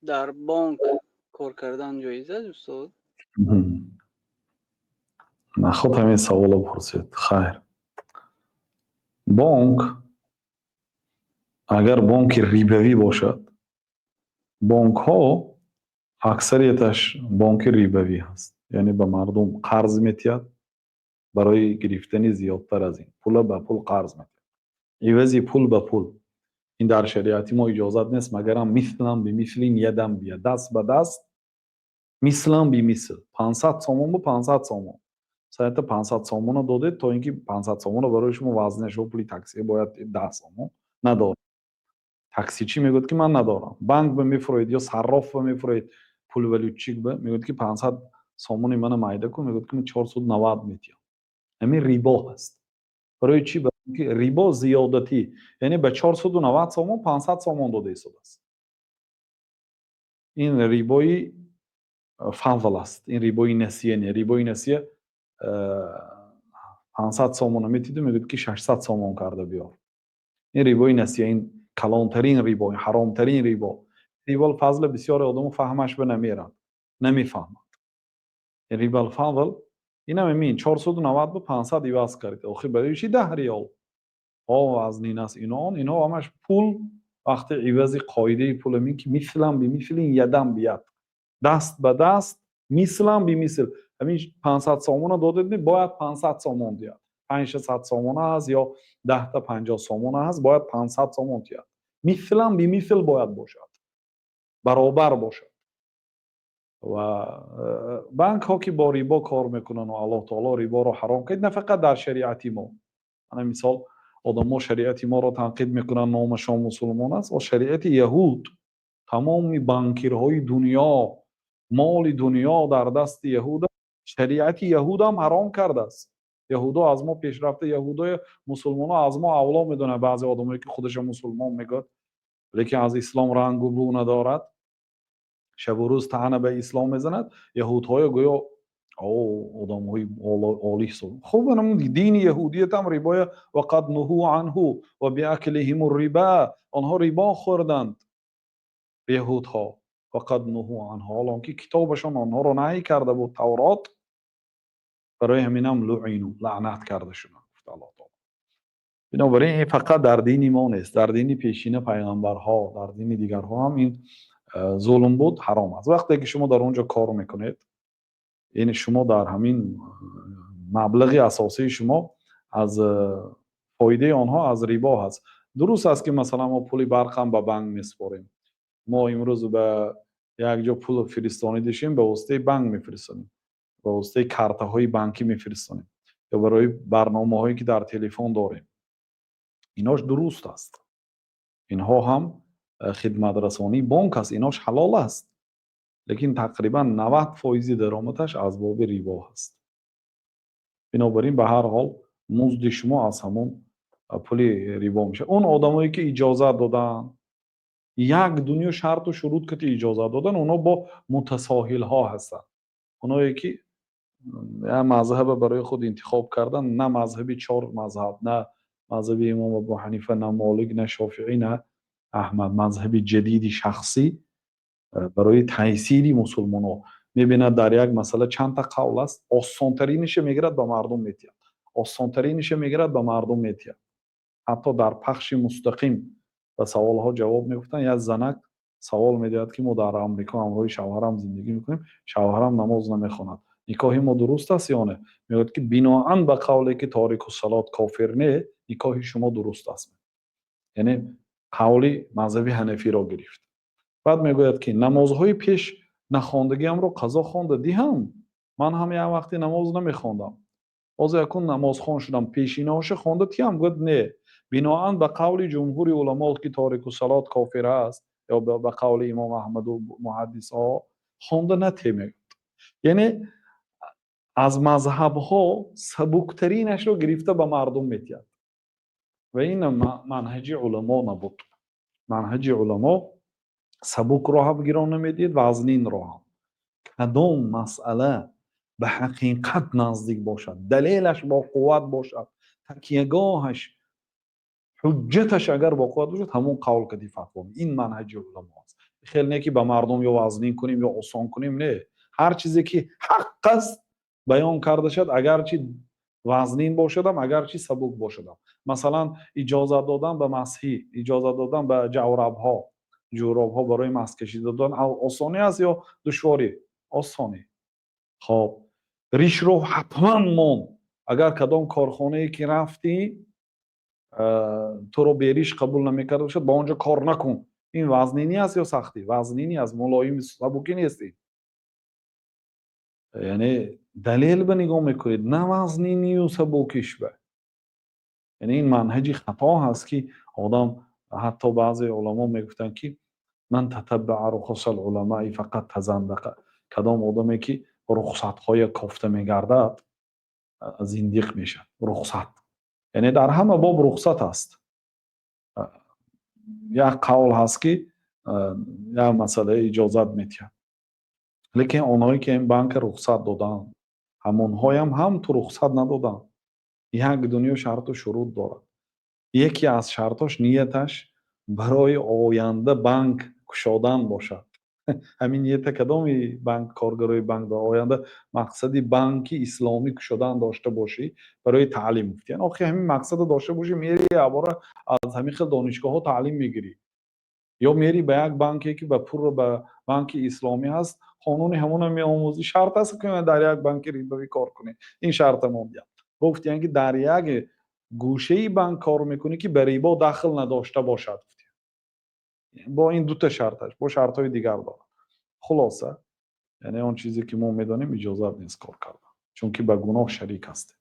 در بانک کار کردن جایز است استاد؟ نه خود همین سوال پرسید. خیر، بانک اگر بانک ریبوی باشد، بانک ها اکثریتش بانک ریبوی هست، یعنی به مردم قرض میتید برای گرفتن زیادتر از این، پول به پول قرض میتید، عوضی پول به پول. این در شریعتی ما اجازت نیست مگر هم مثلا به مثل یدم بیاد، دست به دست، مثلا به مثل. 500 سومون به 500 سومون، ساعت 500 سومون رو دادید تا اینکه 500 سومون رو برای شما وزنش و پولی تاکسی باید 10 سومون نداره. تاکسی چی میگه که من ندارم، بانک به میفروید یا صراف به میفروید پول ولوچیک به میگه که 500 سومون من مایده کن، میگه که من 490 میتیم. همین ریبا هست. برای چی؟ برای اینکه ریبا زیادتی، یعنی به 490 سومون 500 سومون داده شده است. این ریبای فضل است، این ریبای نسیه نه. ریبای نسیه 500 سومون میتید میگه که 600 سومون کرده بیار. این ریبای نسیه، این کلانترین ریبا، حرامترین ریبا. ریبا الفضل بسیار آدم فهمش به نمیرن، نمیفهمند. ریبا الفضل این هم همین 490 به 500 عوض کرد. آخه برای چی 10 ریال؟ از نیناس اینا همش پول. وقتی عوض قاعده پول می که مثلا به مثل یدم بیاد، دست به دست، مثلا به مثل. همین 500 سومون داده باید 500 سومون بیاد. 500 سومون هست یا 10 تا 50 سومون هست، باید 500 سومون بیاد. مثلا به مثل باید باشد، برابر باشد. و بانک ها که با ریبا کار میکنن و الله تعالی ریبا رو حرام کرد، نه فقط در شریعتی ما. من مثال آدم شریعتی ما رو تنقید میکنن، نامشان مسلمان است. و شریعت یهود، تمام بانکیرهای دنیا، مال دنیا در دست یهود. شریعت یهود هم حرام کرده است. یهودا از ما پیشرفته، یهودای مسلمان ها از ما اولا میدونه. بعضی آدمایی که خودش مسلمان میگه لیکن از اسلام رنگ و بو ندارد، شب و روز طعنه به اسلام میزند. یهودهای گویا او آدم‌های عالی است. خب من دین یهودیت هم ریبا و قد نهوا عنه و باکلهم الربا، آنها ریبا خوردند یهودها و قد نهوا عنه، حالان که کتابشان آنها رو نهی کرده بود، تورات. برای همین هم لعنت کرده شدند الله تعالی. بنابراین این فقط در دین ما نیست، در دین پیشین پیغمبرها، در دین دیگرها هم این ظلم بود، حرام است. وقتی که شما در اونجا کار میکنید، یعنی شما در همین مبلغ اساسی شما از فایده آنها از ریبا هست. درست است که مثلا ما پول برق هم به بانک میسپاریم. ما امروز به یک جا پول فرستانی داشتیم، به واسطه بانک میفرستیم، به واسطه کارت های بانکی میفرستیم، یا برای برنامه هایی که در تلفن داریم. ایناش درست است. اینها هم خدمت رسانی بانک است، ایناش حلال است. لیکن تقریبا 90% درآمدش از باب ریبا هست. بنابراین به هر حال مزد شما از همون پول ریبا میشه. اون آدمایی که اجازه دادن، یک دنیا شرط و شروط که اجازه دادن، اونا با متساهل ها هستن. اونایی که یا مذهب برای خود انتخاب کردن، نه مذهبی 4 مذهب، نه مذهب امام ابو حنیفه، نه مالک، نه شافعی، نه احمد، مذهب جدیدی شخصی برای تحصیلی مسلمان ها میبیند در یک مسئله چند تا قول است، آسانترینش میگیرد به مردم میتید، آسانترینش میگیرد به مردم میتید. حتی در پخش مستقیم به سوال ها جواب میگفتن. یک زنک سوال میدهد که ما در امریکا همراه شوهرم زندگی میکنیم، شوهرم نماز نمیخواند، نکاح ما درست است یا نه؟ میگه که بنااً به قولی که تاریک الصلات کافر نه، نکاح شما درست است. یعنی قولی مذهب حنفی را گرفت. بعد میگوید که نمازهای پیش نخواندگی هم رو قضا خوانده دیهم. من هم یک وقتی نماز نمیخواندم، باز یکون نماز خوان شدم، پیشینهاش خوانده تیم. گفت نه، بنااً به قول جمهور علما که تاریک الصلات کافر است، یا به قول امام احمد و محدث ها خوانده نتیمه. یعنی از مذهب ها سبکترینش رو گرفته به مردم میتید. و این منهج علما نبود. منهج علما سبک رو هم گران نمیدید، وزنین رو هم. کدام مسئله به حقیقت نزدیک باشد، دلیلش با قوت باشد، تکیهگاهش، حجتش اگر با قوت باشد، همون قول کدی فتوا. این منهج علما است. خیلی نه که به مردم یا وزنین کنیم یا آسان کنیم، نه. هر چیزی که حق است بیان کرده شد، اگرچه وزنین باشدم اگرچه سبک باشدم. مثلا اجازه دادن به مسیحی، اجازه دادن به جوراب ها برای مسح کشیده دادن آسانی است یا دشواری؟ آسانی. خب ریش رو حتما من اگر کدام کارخانه ای که رفتی تو رو بیریش قبول نمیکرده باشد با اونجا کار نکن. این وزنینی است یا سختی؟ وزنینی است، ملایم سبکی نیستی. یعنی دلیل به نگاه میکنید، نه وزنینی و سبکیش به. یعنی این منهجی خطا هست که آدم، حتی بعضی علما میگفتن که من تتبع رخص العلماء فقط تزندقه. کدام آدمی که رخصت های کافته میگردد زندیق میشه. رخصت یعنی در همه باب رخصت است. یک قول هست که یک مسئله اجازت میتید، لیکن اونایی که این بانک رخصت دادن همونهایی هم تو رخصت ندادن. یک دنیا شرط و شروط دارد. یکی از شرطاش نیتش برای آینده بانک کشادن باشد. همین نیت کدامی بانک کارگرای بانک در آینده مقصدی بانکی اسلامی کشادن داشته باشی برای تعلیم مفتی. یعنی آخه همین مقصد داشته باشی، میری عباره از همین خیلی دانشگاه ها تعلیم میگیری، یا میری به یک بانکی که به پور به بانک اسلامی هست قانون همون میآموزی. شرط است که در یک بانک ریبوی کار کنی. این شرط مالیات گفت، یعنی که در یک گوشه بانک کار میکنی که به ریبا دخل نداشته باشد. با این دو تا شرطش، با شرط های دیگر داره. خلاصه یعنی اون چیزی که ما میدانیم اجازت نیست کار کردن، چون که به گناه شریک هست.